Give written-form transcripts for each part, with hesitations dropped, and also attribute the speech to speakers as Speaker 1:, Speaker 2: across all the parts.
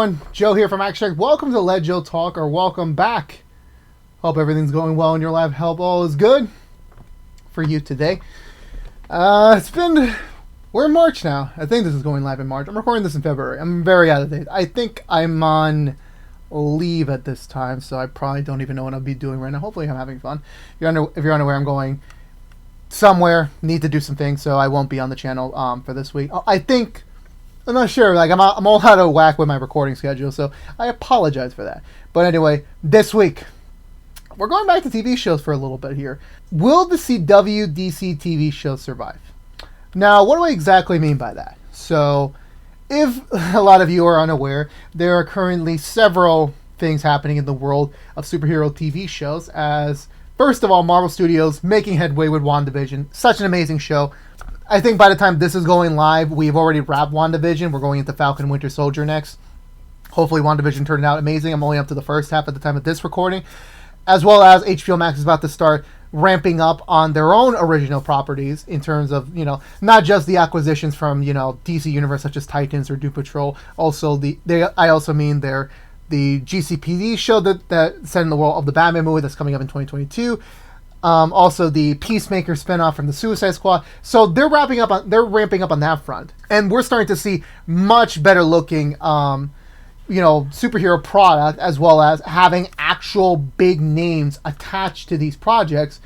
Speaker 1: everyone, Joe here from Action. Welcome to Let Joe Talk, or welcome back. Hope everything's going well in your life. Hope all is good for you today. We're in March now. I think this is going live in March. I'm recording this in February. I'm very out of date. I think I'm on leave at this time, so I probably don't even know what I'll be doing right now. Hopefully I'm having fun. If you're unaware, I'm going somewhere, need to do some things, so I won't be on the channel for this week. I'm not sure. I'm all out of whack with my recording schedule, so I apologize for that. But anyway, this week we're going back to TV shows for a little bit here. Will the CW DCTV show survive? Now, what do I exactly mean by that? So, if a lot of you are unaware, there are currently several things happening in the world of superhero TV shows. As first of all, Marvel Studios making headway with WandaVision, such an amazing show. I think by the time this is going live, we've already wrapped WandaVision. We're going into Falcon and Winter Soldier next. Hopefully WandaVision turned out amazing. I'm only up to the first half at the time of this recording. As well as HBO Max is about to start ramping up on their own original properties in terms of, not just the acquisitions from, DC Universe such as Titans or Doom Patrol. Also, the GCPD show that set in the world of the Batman movie that's coming up in 2022. Also the Peacemaker spinoff from the Suicide Squad. So they're ramping up on that front, and we're starting to see much better looking, superhero product, as well as having actual big names attached to these projects.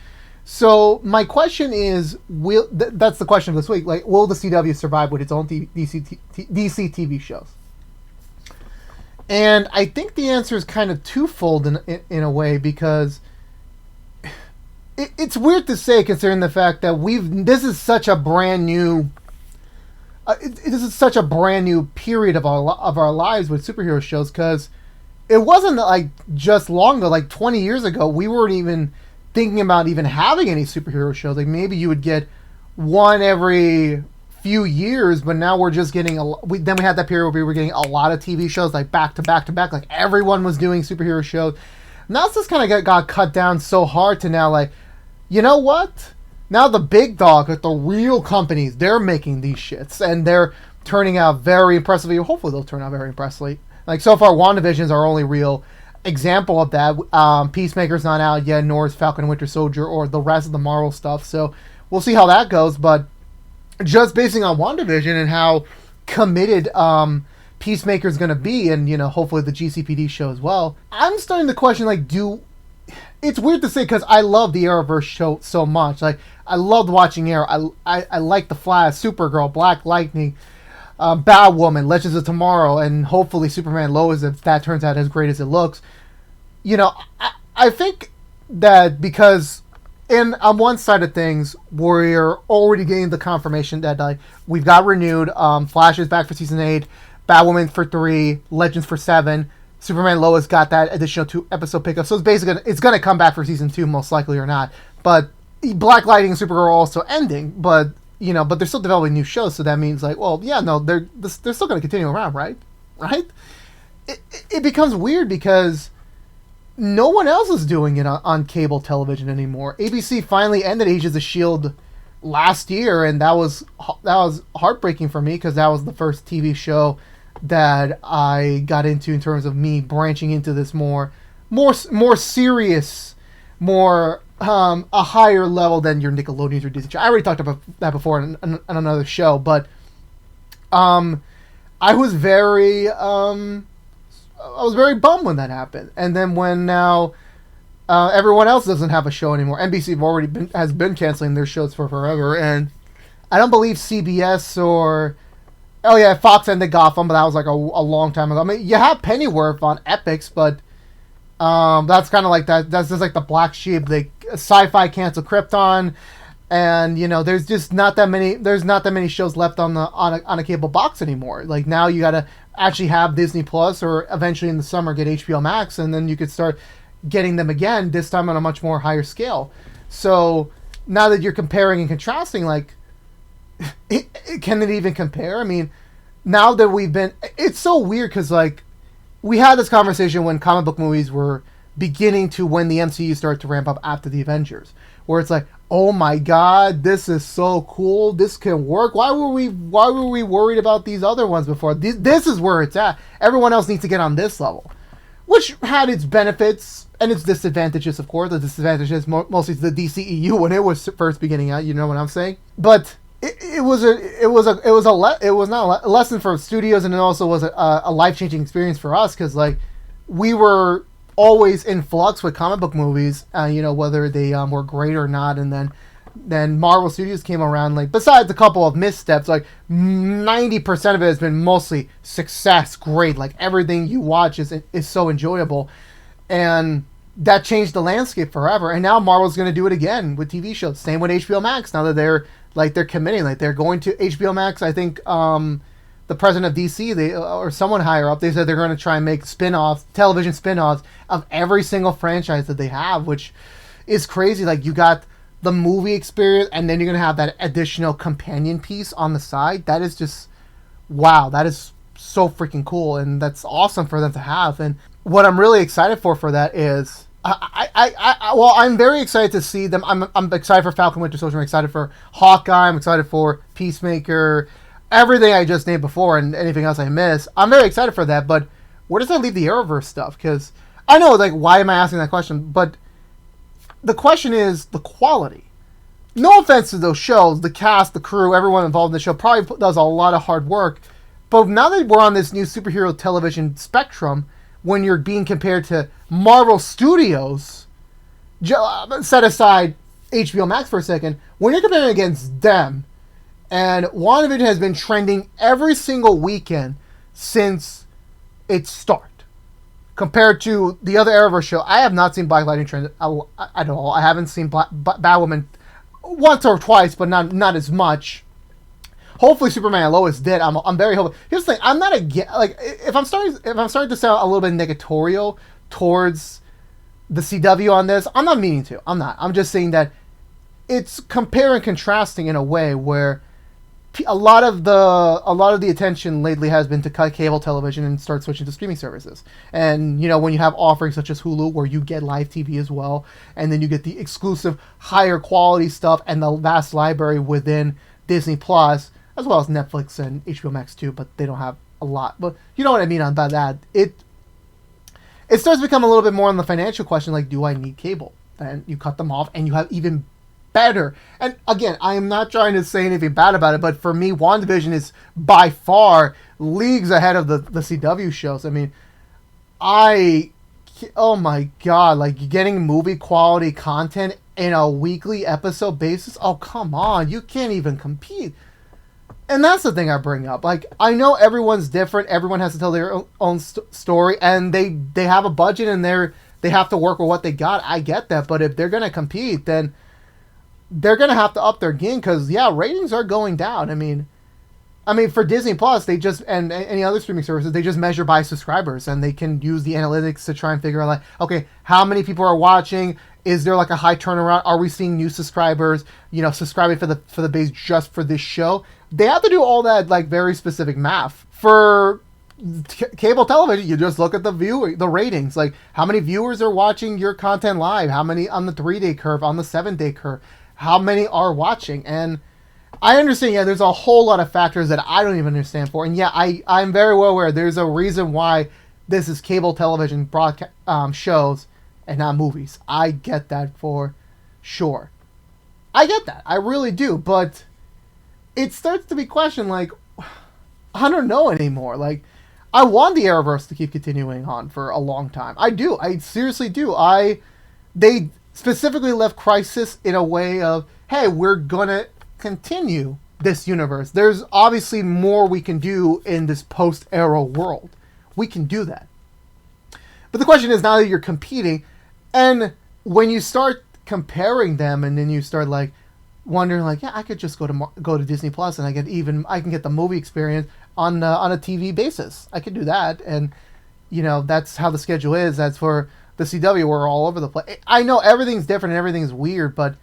Speaker 1: So my question is, that's the question of this week. Will the CW survive with its own DC TV shows? And I think the answer is kind of twofold in a way, because it's weird to say, considering the fact that this is such a brand new period of our lives with superhero shows, because it wasn't just long ago, 20 years ago, we weren't even thinking about even having any superhero shows. Maybe you would get one every few years, but now we're just getting then we had that period where we were getting a lot of TV shows back to back to back, everyone was doing superhero shows. Now it's just kind of got cut down so hard to now, you know what? Now the big dog, the real companies, they're making these shits, and they're turning out very impressively. Hopefully they'll turn out very impressively. So far, WandaVision's our only real example of that. Peacemaker's not out yet, nor is Falcon and Winter Soldier or the rest of the Marvel stuff. So we'll see how that goes. But just basing on WandaVision and how committed Peacemaker's going to be, and hopefully the GCPD show as well, I'm starting to question it's weird to say, because I love the Arrowverse show so much. I loved watching Arrow. I like The Flash, Supergirl, Black Lightning, Batwoman, Legends of Tomorrow, and hopefully Superman and Lois, if that turns out as great as it looks. I think that because on one side of things, we're already getting the confirmation that we've got renewed. Flash is back for season 8, Batwoman for 3, Legends for 7. Superman and Lois got that additional 2-episode pickup, so it's going to come back for season 2, most likely, or not. But Black Lightning and Supergirl are also ending, but they're still developing new shows, so that means they're still going to continue around, right? Right? It becomes weird because no one else is doing it on cable television anymore. ABC finally ended Agents of S.H.I.E.L.D. last year, and that was heartbreaking for me, because that was the first TV show that I got into in terms of me branching into this more serious, more a higher level than your Nickelodeons or Disney. I already talked about that before on another show, but I was very bummed when that happened. And then when now everyone else doesn't have a show anymore. NBC has been canceling their shows for forever, and I don't believe CBS or Fox ended Gotham, but that was a long time ago. I mean, you have Pennyworth on Epix, but that's kind of that. That's just the black sheep. Sci-Fi canceled Krypton, and there's just not that many. There's not that many shows left on a cable box anymore. Now you gotta actually have Disney Plus, or eventually in the summer get HBO Max, and then you could start getting them again. This time on a much more higher scale. So now that you're comparing and contrasting, can it even compare? I mean, now that it's so weird, because we had this conversation when comic book movies were beginning to, when the MCU started to ramp up after the Avengers, where it's like, oh my god, this is so cool, this can work. Why were we worried about these other ones before? This is where it's at. Everyone else needs to get on this level, which had its benefits and its disadvantages. Of course, the disadvantages mostly to the DCEU when it was first beginning out. You know what I'm saying? But it was not a lesson for studios, and it also was a life-changing experience for us, because like we were always in flux with comic book movies, whether they were great or not. And then Marvel Studios came around, like, besides a couple of missteps, like 90% of it has been mostly success, great, like everything you watch is so enjoyable, and that changed the landscape forever. And now Marvel's going to do it again with TV shows. Same with HBO Max, now that they're committing, like they're going to HBO Max. I think the president of DC, or someone higher up, they said they're going to try and make television spin-offs of every single franchise that they have, which is crazy. Like, you got the movie experience, and then you're going to have that additional companion piece on the side. That is just, wow, that is so freaking cool, and that's awesome for them to have. And what I'm really excited for that is, I'm very excited to see them. I'm excited for Falcon Winter Soldier. I'm excited for Hawkeye. I'm excited for Peacemaker. Everything I just named before, and anything else I miss, I'm very excited for that. But where does that leave the Arrowverse stuff? Because I know, like, why am I asking that question? But the question is the quality. No offense to those shows, the cast, the crew, everyone involved in the show probably does a lot of hard work. But now that we're on this new superhero television spectrum, when you're being compared to Marvel Studios, set aside HBO Max for a second, when you're comparing against them, and WandaVision has been trending every single weekend since its start, compared to the other Arrowverse show. I have not seen Black Lightning trend at all. I haven't seen Batwoman once or twice, but not as much. Hopefully, Superman and Lois did. I'm very hopeful. Here's the thing: I'm not if I'm starting to sound a little bit negatorial towards the CW on this. I'm not meaning to. I'm not. I'm just saying that it's compare and contrasting in a way where a lot of the attention lately has been to cut cable television and start switching to streaming services. And when you have offerings such as Hulu, where you get live TV as well, and then you get the exclusive higher quality stuff and the vast library within Disney Plus, as well as Netflix and HBO Max too, but they don't have a lot. But you know what I mean by that. It starts to become a little bit more on the financial question, like, do I need cable? And you cut them off, and you have even better. And again, I am not trying to say anything bad about it, but for me, WandaVision is by far leagues ahead of the CW shows. I mean, oh my god, like, getting movie quality content in a weekly episode basis, oh come on, you can't even compete. And that's the thing I bring up. Like, I know everyone's different, everyone has to tell their own story, and they have a budget, and they have to work with what they got. I get that, but if they're going to compete, then they're going to have to up their game, because, yeah, ratings are going down. I mean, for Disney Plus, they just, and any other streaming services, they just measure by subscribers, and they can use the analytics to try and figure out, like, okay, how many people are watching? Is there, like, a high turnaround? Are we seeing new subscribers, subscribing for the base just for this show? They have to do all that, like, very specific math. For cable television, you just look at the ratings, like, how many viewers are watching your content live? How many on the 3-day curve, on the 7-day curve? How many are watching? And I understand, yeah, there's a whole lot of factors that I don't even understand for. And yeah, I'm very well aware there's a reason why this is cable television broadcast shows and not movies. I get that for sure. I get that. I really do. But it starts to be questioned, like, I don't know anymore. Like, I want the Arrowverse to keep continuing on for a long time. I do. I seriously do. They specifically left Crisis in a way of, hey, we're gonna continue this universe. There's obviously more we can do in this post-Arrow world. We can do that. But the question is, now that you're competing, and when you start comparing them, and then you start, like, wondering, like, yeah, I could just go to Disney Plus, and I can get the movie experience on a TV basis. I could do that, and that's how the schedule is. That's for the CW. We're all over the place. I know everything's different and everything's weird, but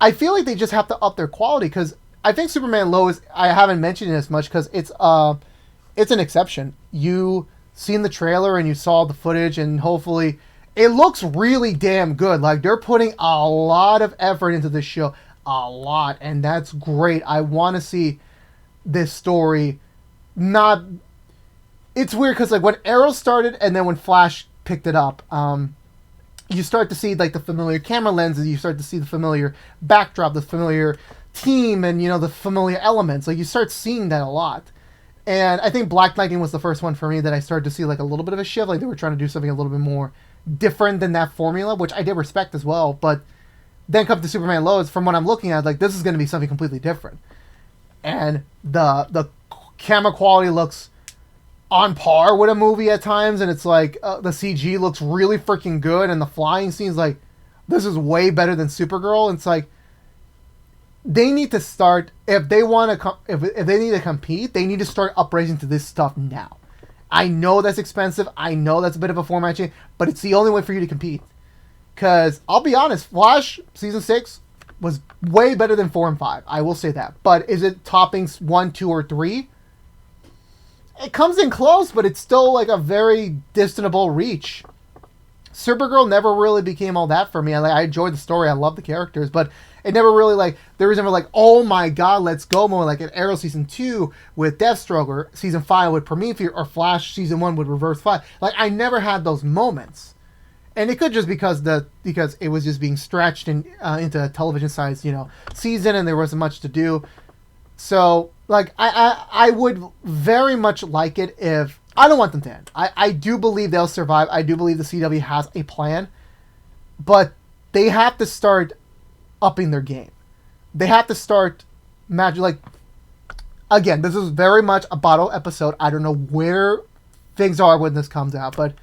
Speaker 1: I feel like they just have to up their quality, because I think Superman and Lois, I haven't mentioned it as much because it's an exception. You seen the trailer and you saw the footage, and hopefully it looks really damn good. Like, they're putting a lot of effort into this show. A lot. And that's great. I want to see this story not... It's weird because, like, when Arrow started and then when Flash picked it up, you start to see, like, the familiar camera lenses. You start to see the familiar backdrop, the familiar team, and, you know, the familiar elements. Like, you start seeing that a lot. And I think Black Lightning was the first one for me that I started to see, like, a little bit of a shift. Like, they were trying to do something a little bit more different than that formula, which I did respect as well. But then comes to Superman and Lois. From what I'm looking at, like, this is going to be something completely different. And the camera quality looks on par with a movie at times, and it's like the CG looks really freaking good, and the flying scenes, like, this is way better than Supergirl. It's like they need to start, if they want to if they need to compete, they need to start upraising to this stuff now. I know that's expensive, I know that's a bit of a format change, but it's the only way for you to compete. Because I'll be honest, Flash season 6 was way better than 4 and 5. I will say that. But is it topping 1, 2, or 3? It comes in close, but it's still like a very distantable reach. Supergirl never really became all that for me. I enjoyed the story. I love the characters, but it never really, like, there was never like, oh my god, let's go more. Like in Arrow season 2 with Deathstroke, or season 5 with Prometheus, or Flash season 1 with Reverse Flash. Like, I never had those moments. And it could just because it was just being stretched into a television size, you know, season, and there wasn't much to do. So, like, I would very much like it if... I don't want them to end. I do believe they'll survive. I do believe the CW has a plan. But they have to start upping their game. They have to start... like, again, this is very much a bottle episode. I don't know where things are when this comes out, but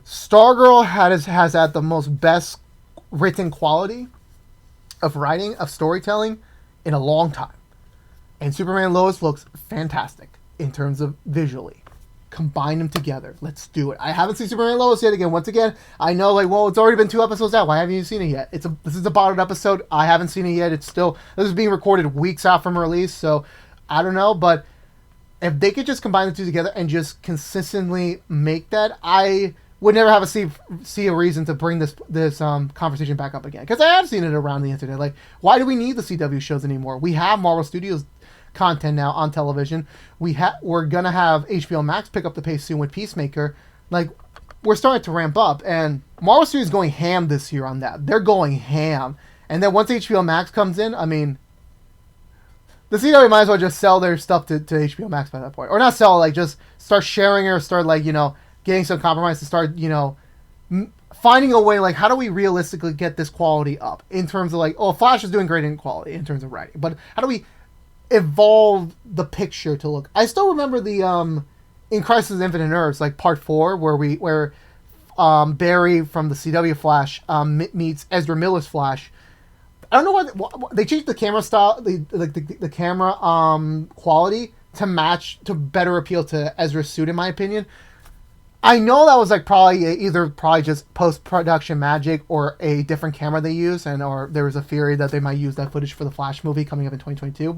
Speaker 1: Stargirl has had the most best written quality of writing, of storytelling, in a long time. And Superman and Lois looks fantastic in terms of visually. Combine them together. Let's do it. I haven't seen Superman and Lois yet. Again, once again, I know, like, well, it's already been 2 episodes out. Why haven't you seen it yet? This is a bottled episode. I haven't seen it yet. This is being recorded weeks out from release, so I don't know. But if they could just combine the two together and just consistently make that, I would never have see a reason to bring this conversation back up again. Because I have seen it around the internet. Like, why do we need the CW shows anymore? We have Marvel Studios content now on television. We're gonna have HBO Max pick up the pace soon with Peacemaker. Like, we're starting to ramp up, and Marvel Studios is going ham this year on that. They're going ham, and then once HBO Max comes in, I mean, the CW might as well just sell their stuff to HBO Max by that point, or not sell, like, just start sharing it, or start, like, you know, getting some compromise to start, you know, finding a way, like, how do we realistically get this quality up in terms of, like, oh, Flash is doing great in quality in terms of writing, but how do we evolve the picture to look... I still remember the in Crisis of Infinite Earths, like part 4, where Barry from the CW Flash meets Ezra Miller's Flash. I don't know what they changed the camera style, the camera quality to match, to better appeal to Ezra's suit, in my opinion. I know that was like probably just post-production magic or a different camera they use, or there was a theory that they might use that footage for the Flash movie coming up in 2022,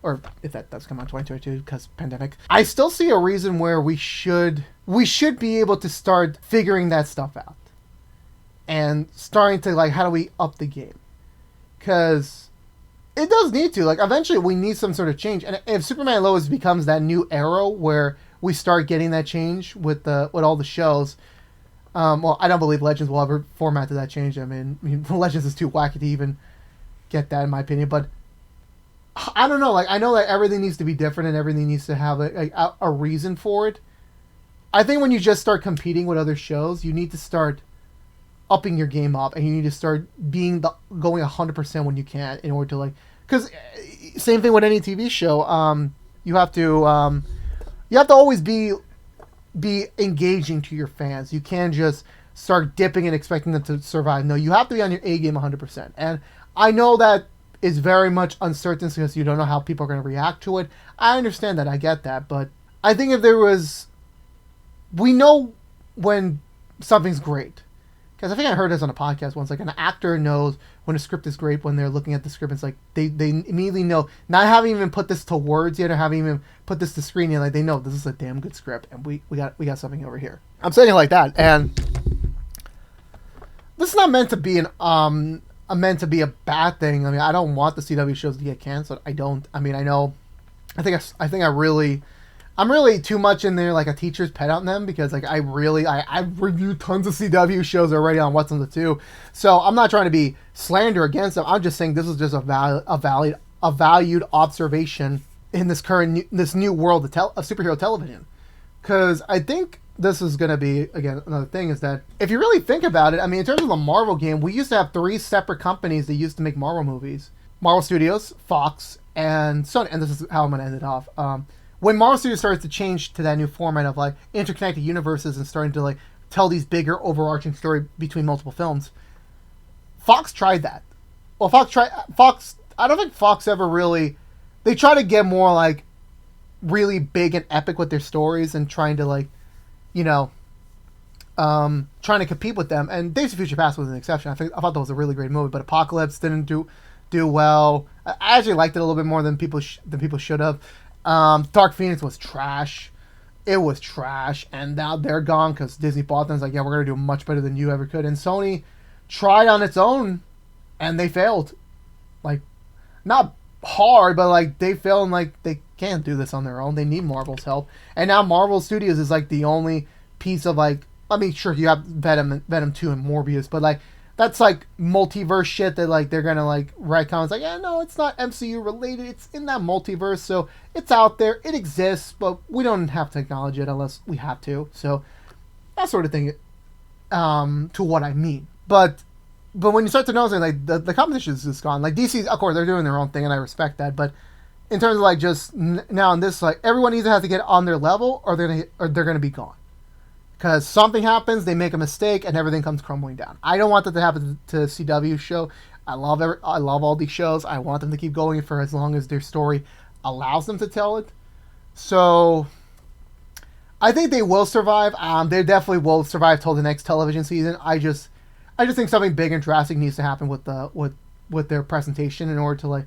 Speaker 1: or if that does come out in 2022 because pandemic. I still see a reason where we should be able to start figuring that stuff out and starting to, like, how do we up the game? Because it does need to. Like, eventually we need some sort of change, and if Superman and Lois becomes that new Arrow where we start getting that change with all the shows. Well, I don't believe Legends will ever format to that change. I mean, Legends is too wacky to even get that, in my opinion. But I don't know. Like, I know that everything needs to be different and everything needs to have a reason for it. I think when you just start competing with other shows, you need to start upping your game up, and you need to start going 100% when you can in order to, like, because same thing with any TV show. You have to always be engaging to your fans. You can't just start dipping and expecting them to survive. No, you have to be on your A game 100%. And I know that is very much uncertain because you don't know how people are going to react to it. I understand that. I get that. But I think we know when something's great. Because I think I heard this on a podcast once. Like, an actor knows when a script is great when they're looking at the script. It's like they immediately know, not having even put this to words yet or having even put this to screen yet. Like, they know this is a damn good script and we got something over here. I'm saying it like that. And this is not meant to be meant to be a bad thing. I mean, I don't want the CW shows to get canceled. I don't. I mean, I know. I'm really too much in there like a teacher's pet on them, because like I've reviewed tons of CW shows already on What's on the Two, so I'm not trying to be slander against them. I'm just saying this is just a valued observation in this new world of superhero television, because I think this is going to be, again, another thing is that if you really think about it, I mean, in terms of the Marvel game, we used to have 3 separate companies that used to make Marvel movies: Marvel Studios, Fox, and Sony. And this is how I'm going to end it off. When Marvel Studios started to change to that new format of like interconnected universes and starting to like tell these bigger overarching story between multiple films, Fox tried that. Well, Fox. I don't think Fox ever really. They try to get more like really big and epic with their stories and trying to like, you know, trying to compete with them. And Days of Future Past was an exception. I thought that was a really great movie, but Apocalypse didn't do well. I actually liked it a little bit more than people should have. Dark Phoenix was trash. It was trash, and now they're gone because Disney bought them. It's like, yeah, we're gonna do much better than you ever could. And Sony tried on its own, and they failed. Like, not hard, but like they failed, and like they can't do this on their own. They need Marvel's help. And now Marvel Studios is like the only piece of like, I mean, sure, you have Venom 2 and Morbius, but like that's like multiverse shit that like they're gonna like write comments like, yeah, no, it's not MCU related. It's in that multiverse, so it's out there, it exists, but we don't have to acknowledge it unless we have to. So that sort of thing, to what I mean. But when you start to notice like the competition is just gone. Like DC, of course, they're doing their own thing, and I respect that. But in terms of like just now in this, like everyone either has to get on their level or they're gonna be gone. Because something happens, they make a mistake, and everything comes crumbling down. I don't want that to happen to the CW show. I love all these shows. I want them to keep going for as long as their story allows them to tell it. So I think they will survive. They definitely will survive till the next television season. I just think something big and drastic needs to happen with their presentation in order to like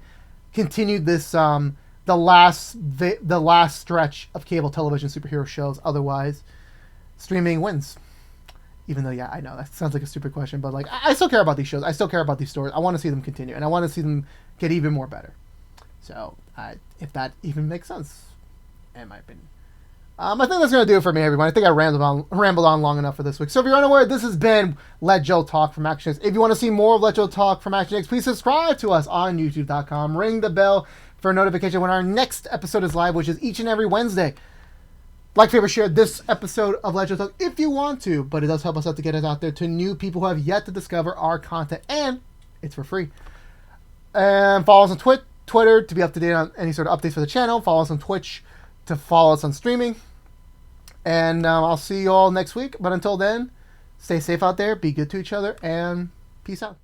Speaker 1: continue this the last stretch of cable television superhero shows. Otherwise, streaming wins. Even though, yeah, I know that sounds like a stupid question, but like I still care about these shows. I still care about these stories. I want to see them continue, and I want to see them get even more better. So, if that even makes sense, in my opinion. I think that's going to do it for me, everyone. I think I rambled on long enough for this week. So if you're unaware, this has been Let Joe Talk from Action X. If you want to see more of Let Joe Talk from Action X, please subscribe to us on YouTube.com. Ring the bell for a notification when our next episode is live, which is each and every Wednesday. Like, favorite, share this episode of Let Joe Talk if you want to, but it does help us out to get us out there to new people who have yet to discover our content, and it's for free. And follow us on Twitter to be up to date on any sort of updates for the channel. Follow us on Twitch to follow us on streaming. And I'll see you all next week. But until then, stay safe out there, be good to each other, and peace out.